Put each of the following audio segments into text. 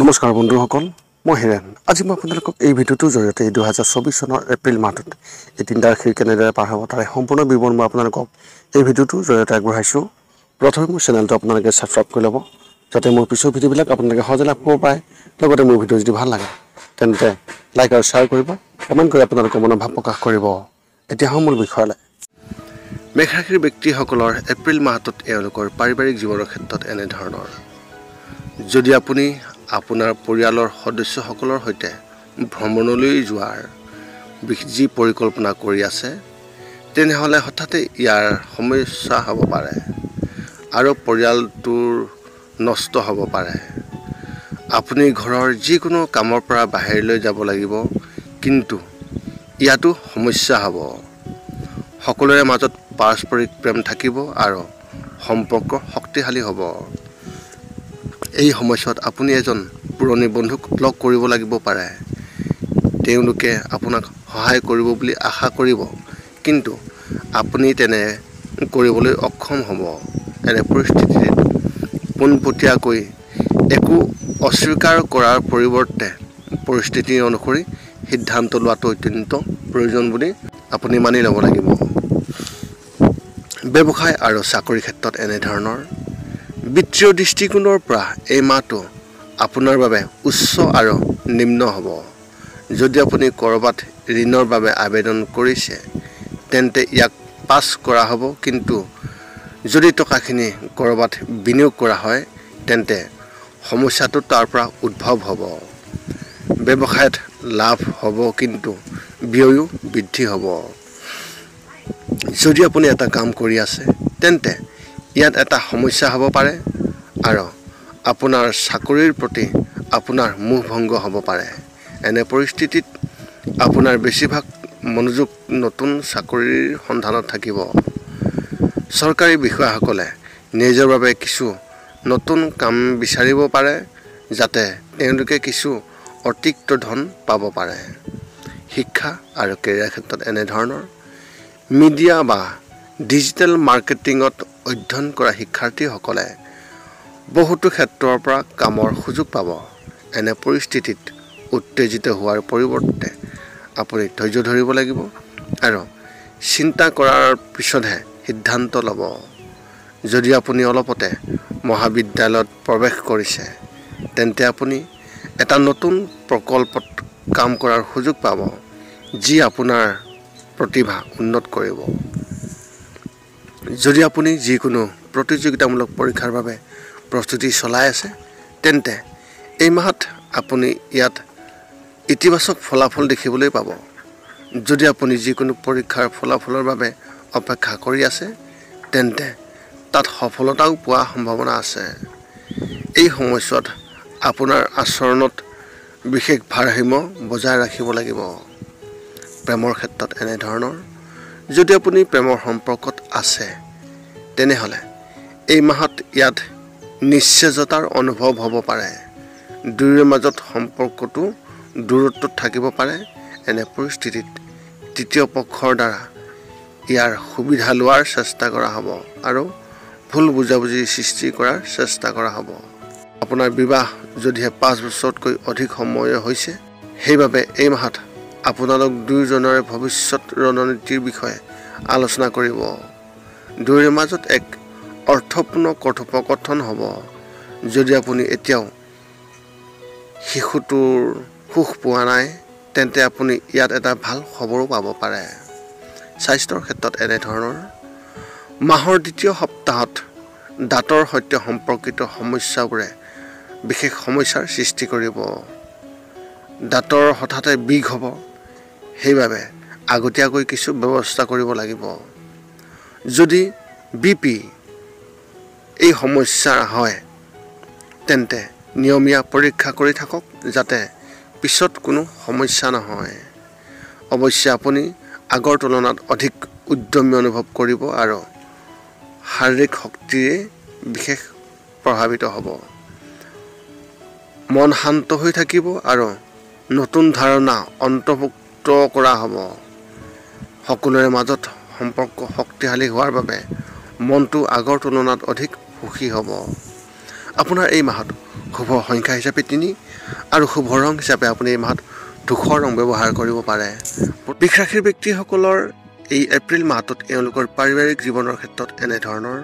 নমস্কাৰ বন্ধুসকল, মই হিৰেণ। আজি মই আপোনালোকক এই ভিডিঅ'টোৰ জৰিয়তে 2024 চনৰ এপ্ৰিল মাহটোত এই 3টা ৰাশি কেনেদৰে পাৰ হ'ব তাৰে সম্পূৰ্ণ বিৱৰণ মই আপোনালোকক এই ভিডিঅ'টোৰ জৰিয়তে আগবঢ়াইছোঁ। প্ৰথমে মোৰ চেনেলটো আপোনালোকে ছাবস্ক্ৰাইব কৰি ল'ব, যাতে মোৰ পিছৰ ভিডিঅ'বিলাক আপোনালোকে সহজে লাভ কৰিব পাৰে। লগতে মোৰ ভিডিঅ' যদি ভাল লাগে তেন্তে লাইক আৰু শ্বেয়াৰ কৰিব, কমেণ্ট কৰি আপোনালোকৰ মনৰ ভাৱ প্ৰকাশ কৰিব। এতিয়া আহোঁ মূল বিষয়লৈ। মেষ ৰাশিৰ ব্যক্তিসকলৰ এপ্ৰিল মাহটোত এওঁলোকৰ পাৰিবাৰিক জীৱনৰ ক্ষেত্ৰত এনেধৰণৰ। যদি আপুনি আপোনাৰ পৰিয়ালৰ সদস্যসকলৰ সৈতে ভ্ৰমণলৈ যোৱাৰ যি পৰিকল্পনা কৰি আছে, তেনেহ'লে হঠাতে ইয়াৰ সমস্যা হ'ব পাৰে আৰু পৰিয়ালটোৰ নষ্ট হ'ব পাৰে। আপুনি ঘৰৰ যিকোনো কামৰ পৰা বাহিৰলৈ যাব লাগিব, কিন্তু ইয়াতো সমস্যা হ'ব। সকলোৰে মাজত পাৰস্পৰিক প্ৰেম থাকিব আৰু সম্পৰ্ক শক্তিশালী হ'ব। এই সময়ছোৱাত আপুনি এজন পুৰণি বন্ধুক লগ কৰিব লাগিব পাৰে। তেওঁলোকে আপোনাক সহায় কৰিব বুলি আশা কৰিব, কিন্তু আপুনি তেনে কৰিবলৈ অক্ষম হ'ব। এনে পৰিস্থিতিত পোনপটীয়াকৈ একো অস্বীকাৰ কৰাৰ পৰিৱৰ্তে পৰিস্থিতি অনুসৰি সিদ্ধান্ত লোৱাটো অত্যন্ত প্ৰয়োজন বুলি আপুনি মানি ল'ব লাগিব। ব্যৱসায় আৰু চাকৰিৰ ক্ষেত্ৰত এনেধৰণৰ। বিত্তীয় দৃষ্টিকোণৰ পৰা এই মাহটো আপোনাৰ বাবে উচ্চ আৰু নিম্ন হ'ব। যদি আপুনি ক'ৰবাত ঋণৰ বাবে আবেদন কৰিছে, তেন্তে ইয়াক পাছ কৰা হ'ব, কিন্তু যদি টকাখিনি ক'ৰবাত বিনিয়োগ কৰা হয়, তেন্তে সমস্যাটো তাৰ পৰা উদ্ভৱ হ'ব। ব্যৱসায়ত লাভ হ'ব, কিন্তু ব্যয়ো বৃদ্ধি হ'ব। যদি আপুনি এটা কাম কৰি আছে, তেন্তে ইয়াত এটা সমস্যা হ'ব পাৰে আৰু আপোনাৰ চাকৰিৰ প্ৰতি আপোনাৰ মোহভংগ হ'ব পাৰে। এনে পৰিস্থিতিত আপোনাৰ বেছিভাগ মনোযোগ নতুন চাকৰিৰ সন্ধানত থাকিব। চৰকাৰী বিষয়াসকলে নিজৰ বাবে কিছু নতুন কাম বিচাৰিব পাৰে, যাতে তেওঁলোকে কিছু অতিৰিক্ত ধন পাব পাৰে। শিক্ষা আৰু কেৰিয়াৰ ক্ষেত্ৰত এনেধৰণৰ। মিডিয়া বা ডিজিটেল মাৰ্কেটিঙত অধ্যয়ন কৰা শিক্ষাৰ্থীসকলে বহুতো ক্ষেত্ৰৰ পৰা কামৰ সুযোগ পাব। এনে পৰিস্থিতিত উত্তেজিত হোৱাৰ পৰিৱৰ্তে আপুনি ধৈৰ্য ধৰিব লাগিব আৰু চিন্তা কৰাৰ পিছতহে সিদ্ধান্ত ল'ব। যদি আপুনি অলপতে মহাবিদ্যালয়ত প্ৰৱেশ কৰিছে, তেন্তে আপুনি এটা নতুন প্ৰকল্পত কাম কৰাৰ সুযোগ পাব, যি আপোনাৰ প্ৰতিভা উন্নত কৰিব। যদি আপুনি যিকোনো প্ৰতিযোগিতামূলক পৰীক্ষাৰ বাবে প্ৰস্তুতি চলাই আছে, তেন্তে এই মাহত আপুনি ইয়াত ইতিবাচক ফলাফল দেখিবলৈ পাব। যদি আপুনি যিকোনো পৰীক্ষাৰ ফলাফলৰ বাবে অপেক্ষা কৰি আছে, তেন্তে তাত সফলতাও পোৱাৰ সম্ভাৱনা আছে। এই সময়ছোৱাত আপোনাৰ আচৰণত বিশেষ ভাৰসাম্য বজাই ৰাখিব লাগিব। প্ৰেমৰ ক্ষেত্ৰত এনেধৰণৰ। যদি আপুনি প্ৰেমৰ সম্পৰ্কত আছে, তেনেহ'লে এই মাহত ইয়াত নিশ্চেজতাৰ অনুভৱ হ'ব পাৰে। দুয়োৰে মাজত সম্পৰ্কটো দূৰত্বত থাকিব পাৰে। এনে পৰিস্থিতিত তৃতীয় পক্ষৰ দ্বাৰা ইয়াৰ সুবিধা লোৱাৰ চেষ্টা কৰা হ'ব আৰু ভুল বুজাবুজি সৃষ্টি কৰাৰ চেষ্টা কৰা হ'ব। আপোনাৰ বিবাহ যদিহে 5 বছৰতকৈ অধিক সময় হৈছে, সেইবাবে এই মাহত আপোনালোক দুয়োজনৰে ভৱিষ্যত ৰণনীতিৰ বিষয়ে আলোচনা কৰিব। দুয়োৰে মাজত এক অৰ্থপূৰ্ণ কথোপকথন হ'ব। যদি আপুনি এতিয়াও শিশুটোৰ সুখ পোৱা নাই, তেন্তে আপুনি ইয়াত এটা ভাল খবৰো পাব পাৰে। স্বাস্থ্যৰ ক্ষেত্ৰত এনেধৰণৰ। মাহৰ দ্বিতীয় সপ্তাহত দাঁতৰ সৈতে সম্পৰ্কিত সমস্যাবোৰে বিশেষ সমস্যাৰ সৃষ্টি কৰিব। দাঁতৰ হঠাতে বিষ হ'ব, সেইবাবে আগতীয়াকৈ কিছু ব্যৱস্থা কৰিব লাগিব। যদি BP এই সমস্যা হয়, তেন্তে নিয়মীয়া পৰীক্ষা কৰি থাকক, যাতে পিছত কোনো সমস্যা নহয়। অৱশ্যে আপুনি আগৰ তুলনাত অধিক উদ্যমী অনুভৱ কৰিব আৰু শাৰীৰিক শক্তিৰে বিশেষ প্ৰভাৱিত হ'ব। মন শান্ত হৈ থাকিব আৰু নতুন ধাৰণা অন্তৰ্ভুক্ত কৰা হ'ব। সকলোৰে মাজত সম্পৰ্ক শক্তিশালী হোৱাৰ বাবে মনটো আগৰ তুলনাত অধিক সুখী হ'ব। আপোনাৰ এই মাহত শুভ সংখ্যা হিচাপে 3 আৰু শুভ ৰং হিচাপে আপুনি এই মাহত ধূসৰ ৰং ব্যৱহাৰ কৰিব পাৰে। বৃষ ৰাশিৰ ব্যক্তিসকলৰ এই এপ্ৰিল মাহটোত এওঁলোকৰ পাৰিবাৰিক জীৱনৰ ক্ষেত্ৰত এনেধৰণৰ।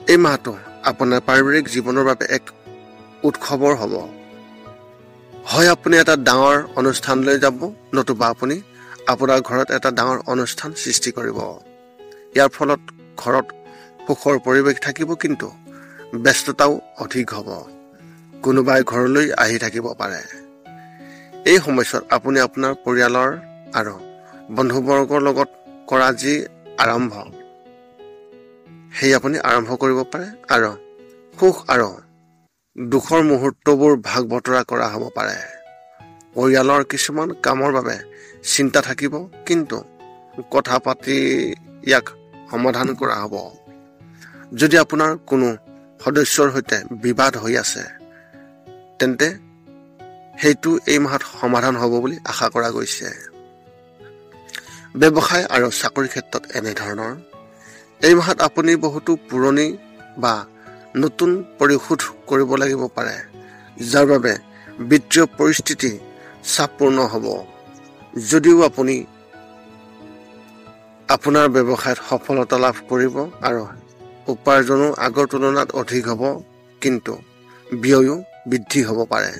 এই মাহটো আপোনাৰ পাৰিবাৰিক জীৱনৰ বাবে এক উৎসৱৰ হ'ব। হয় আপুনি এটা ডাঙৰ অনুষ্ঠানলৈ যাব, নতুবা আপুনি আপোনাৰ ঘৰত এটা ডাঙৰ অনুষ্ঠান সৃষ্টি কৰিব। ইয়াৰ ফলত ঘৰত সুখৰ পৰিৱেশ থাকিব, কিন্তু ব্যস্ততাও অধিক হ'ব। কোনোবাই ঘৰলৈ আহি থাকিব পাৰে। এই সময়ছোৱাত আপুনি আপোনাৰ পৰিয়ালৰ আৰু বন্ধুবৰ্গৰ লগত কৰা যি আৰম্ভ, সেই আপুনি আৰম্ভ কৰিব পাৰে আৰু সুখ আৰু দুখৰ মুহূৰ্তবোৰ ভাগ বতৰা কৰা হ'ব পাৰে। পৰিয়ালৰ কিছুমান কামৰ বাবে চিন্তা থাকিব, কিন্তু কথা পাতি ইয়াক সমাধান কৰা হ'ব। যদি আপোনাৰ কোনো সদস্যৰ সৈতে বিবাদ হৈ আছে, তেন্তে সেইটো এই মাহত সমাধান হ'ব বুলি আশা কৰা গৈছে। ব্যৱসায় আৰু চাকৰিৰ ক্ষেত্ৰত এনেধৰণৰ। এই মাহত আপুনি বহুতো পুৰণি বা নতুন পৰিশোধ কৰিব লাগিব পাৰে, যাৰ বাবে বিত্তীয় পৰিস্থিতি চাপপূৰ্ণ হ'ব। যদিও আপুনি আপোনাৰ ব্যৱসায়ত সফলতা লাভ কৰিব আৰু উপাৰ্জনো আগৰ তুলনাত অধিক হ'ব, কিন্তু ব্যয়ো বৃদ্ধি হ'ব পাৰে।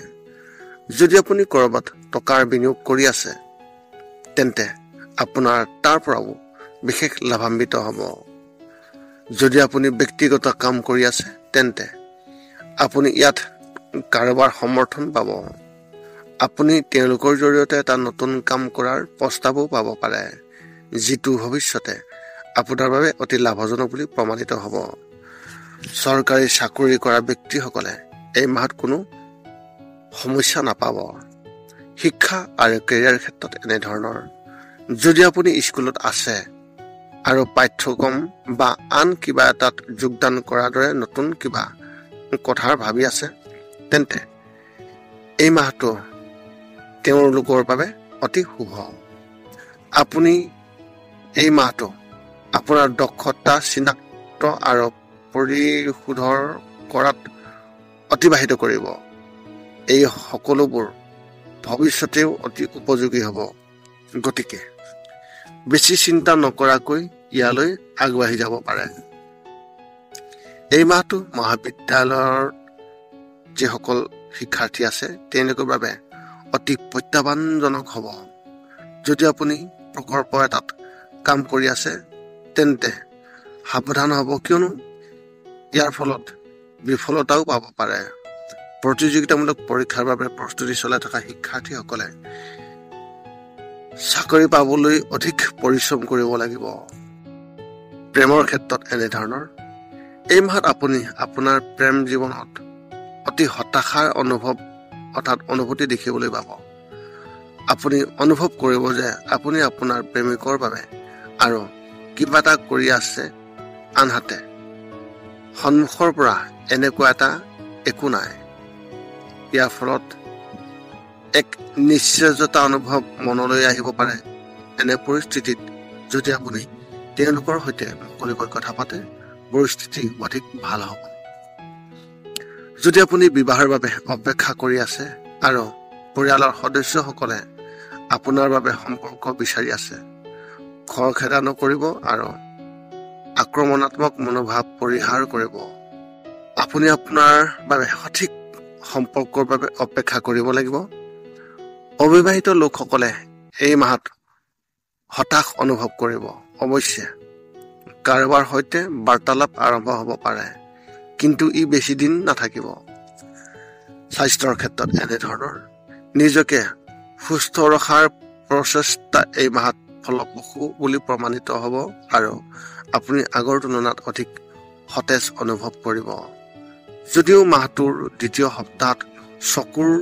যদি আপুনি ক'ৰবাত টকাৰ বিনিয়োগ কৰি আছে, তেন্তে আপোনাৰ তাৰ পৰাও বিশেষ লাভান্বিত হ'ব। যদি আপুনি ব্যক্তিগত কাম কৰি আছে, তেন্তে আপুনি ইয়াত কাৰোবাৰ সমৰ্থন পাব। আপুনি তেওঁলোকৰ জৰিয়তে এটা নতুন কাম কৰাৰ প্ৰস্তাৱো পাব পাৰে, যিটো ভৱিষ্যতে আপোনাৰ বাবে অতি লাভজনক বুলি প্ৰমাণিত হ'ব। চৰকাৰী চাকৰি কৰা ব্যক্তিসকলে এই মাহত কোনো সমস্যা নাপাব। শিক্ষা আৰু কেৰিয়াৰ ক্ষেত্ৰত এনেধৰণৰ। যদি আপুনি স্কুলত আছে আৰু পাঠ্যক্ৰম বা আন কিবা এটাত যোগদান কৰাৰ দৰে নতুন কিবা কথাৰ ভাবি আছে, তেন্তে এই মাহটো তেওঁলোকৰ বাবে অতি শুভ। আপুনি এই মাহটো আপোনাৰ দক্ষতা চিনাক্ত আৰু পৰিশোধৰ কৰাত অতিবাহিত কৰিব। এই সকলোবোৰ ভৱিষ্যতেও অতি উপযোগী হ'ব। গতিকে বেছি চিন্তা নকৰাকৈ ইয়ালৈ আগবাঢ়ি যাব পাৰে। এই মাহটো মহাবিদ্যালয়ৰ যিসকল শিক্ষাৰ্থী আছে, তেওঁলোকৰ বাবে অতি প্ৰত্যাহ্বানজনক হ'ব। যদি আপুনি প্ৰকল্প এটাত কাম কৰি আছে, তেন্তে সাৱধান হ'ব, কিয়নো ইয়াৰ ফলত বিফলতাও পাব পাৰে। প্ৰতিযোগিতামূলক পৰীক্ষাৰ বাবে প্ৰস্তুতি চলাই থকা শিক্ষাৰ্থীসকলে চাকৰি পাবলৈ অধিক পৰিশ্ৰম কৰিব লাগিব। প্ৰেমৰ ক্ষেত্ৰত এনেধৰণৰ। এই মাহত আপুনি আপোনাৰ প্ৰেম জীৱনত অতি হতাশাৰ অনুভূতি দেখিবলৈ পাব। আপুনি অনুভৱ কৰিব যে আপুনি আপোনাৰ প্ৰেমিকৰ বাবে আৰু কিবা এটা কৰি আছে, আনহাতে সন্মুখৰ পৰা এনেকুৱা এটা একো নাই। ইয়াৰ ফলত এক নিশ্চয়তা অনুভৱ মনলৈ আহিব পাৰে। এনে পৰিস্থিতিত যদি আপুনি তেওঁলোকৰ সৈতে মুকলিকৈ কথা পাতে, পৰিস্থিতি অধিক ভাল হ'ব। যদি আপুনি বিবাহৰ বাবে অপেক্ষা কৰি আছে আৰু পৰিয়ালৰ সদস্যসকলে আপোনাৰ বাবে সম্পৰ্ক বিচাৰি আছে, খৰখেদা নকৰিব আৰু আক্ৰমণাত্মক মনোভাৱ পৰিহাৰ কৰিব। আপুনি আপোনাৰ বাবে সঠিক সম্পৰ্কৰ বাবে অপেক্ষা কৰিব লাগিব। অবিবাহিত লোকসকলে এই মাহত হতাশ অনুভৱ কৰিব। অৱশ্যে কাৰোবাৰ সৈতে বাৰ্তালাপ আৰম্ভ হ'ব পাৰে, কিন্তু ই বেছি দিন নাথাকিব। স্বাস্থ্যৰ ক্ষেত্ৰত এনেধৰণৰ। নিজকে সুস্থ ৰখাৰ প্ৰচেষ্টা এই মাহত ফলপ্ৰসূ বুলি প্ৰমাণিত হ'ব আৰু আপুনি আগৰ তুলনাত অধিক সতেজ অনুভৱ কৰিব। যদিও মাহটোৰ দ্বিতীয় সপ্তাহত চকুৰ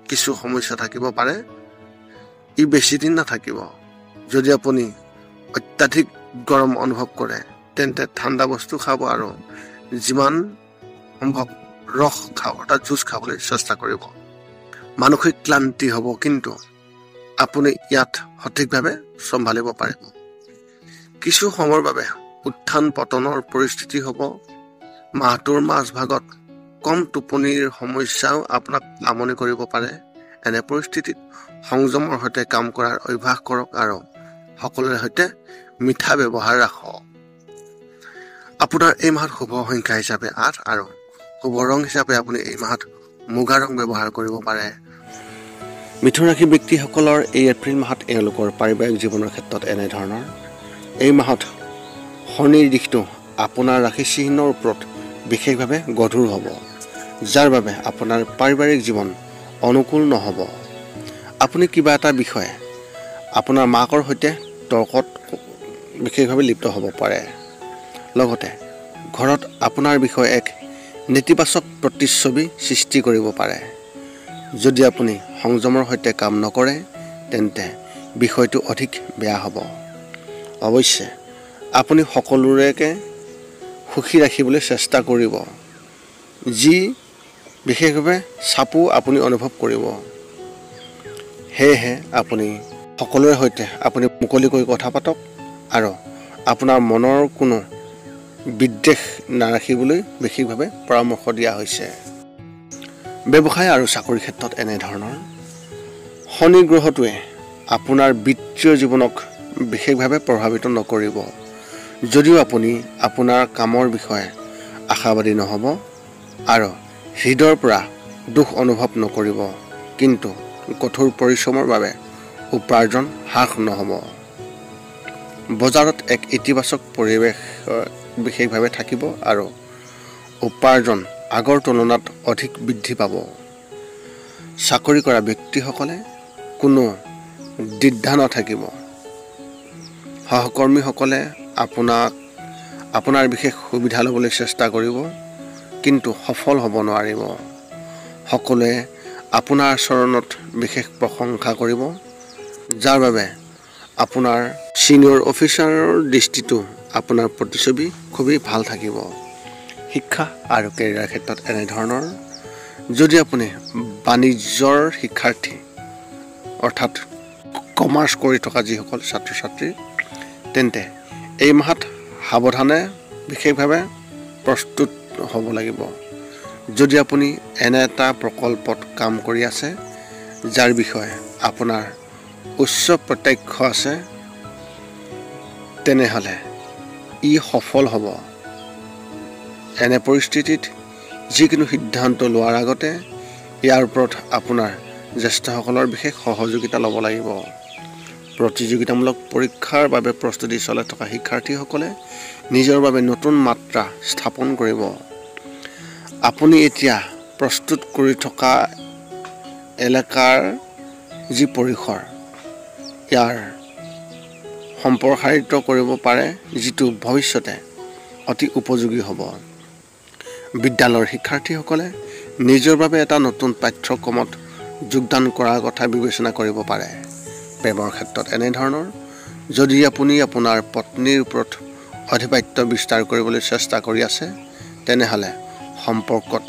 কিছু সমস্যা থাকিব পাৰে, ই বেছি দিন নাথাকিব। যদি আপুনি অত্যাধিক গৰম অনুভৱ কৰে, তেন্তে ঠাণ্ডা বস্তু খাব আৰু যিমান সম্ভৱ ৰস খাব, অৰ্থাৎ জুচ খাবলৈ চেষ্টা কৰিব। মানসিক ক্লান্তি হ'ব, কিন্তু আপুনি ইয়াত সঠিকভাৱে চম্ভালিব পাৰিব। কিছু সময়ৰ বাবে উত্থান পতনৰ পৰিস্থিতি হ'ব। মাহটোৰ মাজভাগত কম টোপনিৰ সমস্যাও আপোনাক আমনি কৰিব পাৰে। এনে পৰিস্থিতিত সংযমৰ সৈতে কাম কৰাৰ অভ্যাস কৰক আৰু সকলোৰে সৈতে মিঠা ব্যৱহাৰ ৰাখক। আপোনাৰ এই মাহত শুভ সংখ্যা হিচাপে 8 আৰু শুভ ৰং হিচাপে আপুনি এই মাহত মুগা ৰং ব্যৱহাৰ কৰিব পাৰে। মিথুন ৰাশি ব্যক্তিসকলৰ এই এপ্ৰিল মাহত এওঁলোকৰ পাৰিবাৰিক জীৱনৰ ক্ষেত্ৰত এনেধৰণৰ। এই মাহত শনিৰ দিশটো আপোনাৰ ৰাশি চিহ্নৰ ওপৰত বিশেষভাৱে গধুৰ হ'ব, যাৰ বাবে আপোনাৰ পাৰিবাৰিক জীৱন অনুকূল নহ'ব। আপুনি কিবা এটা বিষয়ে আপোনাৰ মাকৰ সৈতে তৰ্কত বিশেষভাৱে লিপ্ত হ'ব পাৰে। লগতে ঘৰত আপোনাৰ বিষয়ে এক নেতিবাচক প্ৰতিচ্ছবি সৃষ্টি কৰিব পাৰে। যদি আপুনি সংযমৰ সৈতে কাম নকৰে তেন্তে বিষয়টো অধিক বেয়া হ'ব। অৱশ্যে আপুনি সকলোৰেকে সুখী ৰাখিবলৈ চেষ্টা কৰিব, যি বিশেষভাৱে চাপো আপুনি অনুভৱ কৰিব। সেয়েহে আপুনি সকলোৰে সৈতে আপুনি মুকলিকৈ কথা পাতক আৰু আপোনাৰ মনৰ কোনো বিদ্বেষ নাৰাখিবলৈ বিশেষভাৱে পৰামৰ্শ দিয়া হৈছে। ব্যৱসায় আৰু চাকৰিৰ ক্ষেত্ৰত এনেধৰণৰ। শনি গ্ৰহটোৱে আপোনাৰ বিত্তীয় জীৱনক বিশেষভাৱে প্ৰভাৱিত নকৰিব। যদিও আপুনি আপোনাৰ কামৰ বিষয়ে আশাবাদী নহ'ব আৰু হৃদয়ৰ পৰা দুখ অনুভৱ নকৰিব, কিন্তু কঠোৰ পৰিশ্ৰমৰ বাবে উপাৰ্জন হ্ৰাস নহ'ব। বজাৰত এক ইতিবাচক পৰিৱেশ বিশেষভাৱে থাকিব আৰু উপাৰ্জন আগৰ তুলনাত অধিক বৃদ্ধি পাব। চাকৰি কৰা ব্যক্তিসকলে কোনো দ্বিধা নাথাকিব। সহকৰ্মীসকলে আপোনাৰ বিশেষ সুবিধা ল'বলৈ চেষ্টা কৰিব, কিন্তু সফল হ'ব নোৱাৰিব। সকলোৱে আপোনাৰ আচৰণত বিশেষ প্ৰশংসা কৰিব, যাৰ বাবে আপোনাৰ ছিনিয়ৰ অফিচাৰৰ দৃষ্টিটো আপোনাৰ প্ৰতিচ্ছবি খুবেই ভাল থাকিব। শিক্ষা আৰু কেৰিয়াৰ ক্ষেত্ৰত এনেধৰণৰ। যদি আপুনি বাণিজ্যৰ শিক্ষাৰ্থী অৰ্থাৎ কমাৰ্চ কৰি থকা যিসকল ছাত্ৰ ছাত্ৰী, তেন্তে এই মাহত সাৱধানে বিশেষভাৱে প্ৰস্তুত হ'ব লাগিব। যদি আপুনি এনে এটা প্ৰকল্পত কাম কৰি আছে যাৰ বিষয়ে আপোনাৰ উচ্চ প্ৰত্যক্ষ আছে, তেনেহ'লে ই সফল হ'ব। এনে পৰিস্থিতিত যিকোনো সিদ্ধান্ত লোৱাৰ আগতে ইয়াৰ ওপৰত আপোনাৰ জ্যেষ্ঠসকলৰ বিশেষ সহযোগিতা ল'ব লাগিব। প্ৰতিযোগিতামূলক পৰীক্ষাৰ বাবে প্ৰস্তুতি চলাই থকা শিক্ষাৰ্থীসকলে নিজৰ বাবে নতুন মাত্ৰা স্থাপন কৰিব। আপুনি এতিয়া প্ৰস্তুত কৰি থকা এলেকাৰ যি পৰিসৰ, ইয়াৰ সম্প্ৰসাৰিত কৰিব পাৰে, যিটো ভৱিষ্যতে অতি উপযোগী হ'ব। বিদ্যালয়ৰ শিক্ষাৰ্থীসকলে নিজৰ বাবে এটা নতুন পাঠ্যক্ৰমত যোগদান কৰাৰ কথা বিবেচনা কৰিব পাৰে। প্ৰেমৰ ক্ষেত্ৰত এনেধৰণৰ। যদি আপুনি আপোনাৰ পত্নীৰ ওপৰত আধিপত্য বিস্তাৰ কৰিবলৈ চেষ্টা কৰি আছে, তেনেহ'লে সম্পৰ্কত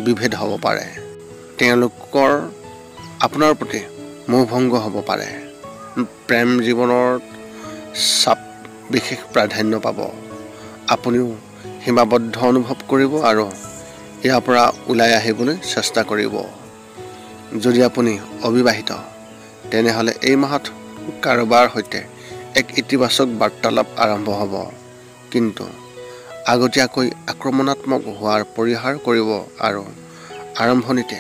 বিভেদ হ'ব পাৰে। তেওঁলোকৰ আপোনাৰ প্ৰতি মোহভংগ হ'ব পাৰে। প্ৰেম জীৱনত চাপ বিশেষ প্ৰাধান্য পাব। আপুনিও সীমাবদ্ধ অনুভৱ কৰিব আৰু ইয়াৰ পৰা ওলাই আহিবলৈ চেষ্টা কৰিব। যদি আপুনি অবিবাহিত, তেনেহ'লে এই মাহত কাৰোবাৰ সৈতে এক ইতিবাচক বাৰ্তালাপ আৰম্ভ হ'ব, কিন্তু আগতীয়াকৈ আক্ৰমণাত্মক হোৱাৰ পৰিহাৰ কৰিব আৰু আৰম্ভণিতে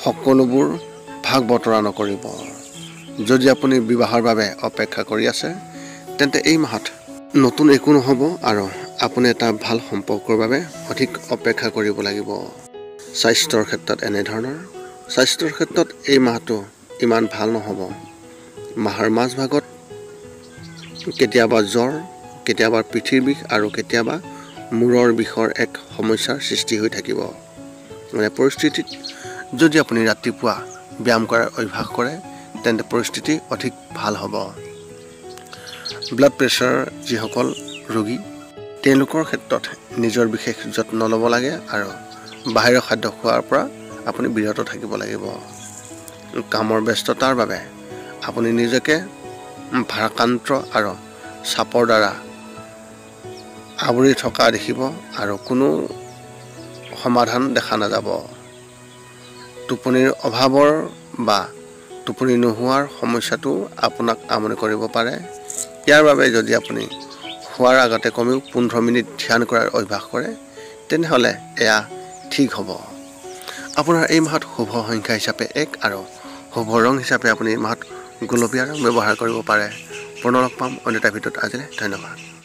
সকলোবোৰ ভাগ বতৰা নকৰিব। যদি আপুনি বিবাহৰ বাবে অপেক্ষা কৰি আছে, তেন্তে এই মাহত নতুন একো নহ'ব আৰু আপুনি এটা ভাল সম্পৰ্কৰ বাবে অধিক অপেক্ষা কৰিব লাগিব। স্বাস্থ্যৰ ক্ষেত্ৰত এনেধৰণৰ। স্বাস্থ্যৰ ক্ষেত্ৰত এই মাহটো ইমান ভাল নহ'ব। মাহৰ মাজভাগত কেতিয়াবা জ্বৰ, কেতিয়াবা পিঠিৰ বিষ আৰু কেতিয়াবা মূৰৰ বিষৰ এক সমস্যাৰ সৃষ্টি হৈ থাকিব। এনে পৰিস্থিতিত যদি আপুনি ৰাতিপুৱা ব্যায়াম কৰাৰ অভ্যাস কৰে, তেন্তে পৰিস্থিতি অধিক ভাল হ'ব। ব্লাড প্ৰেছাৰ যিসকল ৰোগী, তেওঁলোকৰ ক্ষেত্ৰত নিজৰ বিশেষ যত্ন ল'ব লাগে আৰু বাহিৰৰ খাদ্য খোৱাৰ পৰা আপুনি বিৰত থাকিব লাগিব। কামৰ ব্যস্ততাৰ বাবে আপুনি নিজকে ভাৰাক্ৰান্ত আৰু চাপৰ দ্বাৰা আৱৰি থকা দেখিব আৰু কোনো সমাধান দেখা নাযাব। টোপনিৰ অভাৱৰ বা টোপনি নোহোৱাৰ সমস্যাটো আপোনাক আমনি কৰিব পাৰে। ইয়াৰ বাবে যদি আপুনি শোৱাৰ আগতে কমেও 15 মিনিট ধ্যান কৰাৰ অভ্যাস কৰে তেনেহ'লে এয়া ঠিক হ'ব। আপোনাৰ এই মাহত শুভ সংখ্যা হিচাপে 1 আৰু শুভ ৰং হিচাপে আপুনি এই মাহত গোলপীয়া ৰং ব্যৱহাৰ কৰিব পাৰে। পুনৰ লগ পাম অন্য এটা ভিডিঅ'ত। আজিলৈ ধন্যবাদ।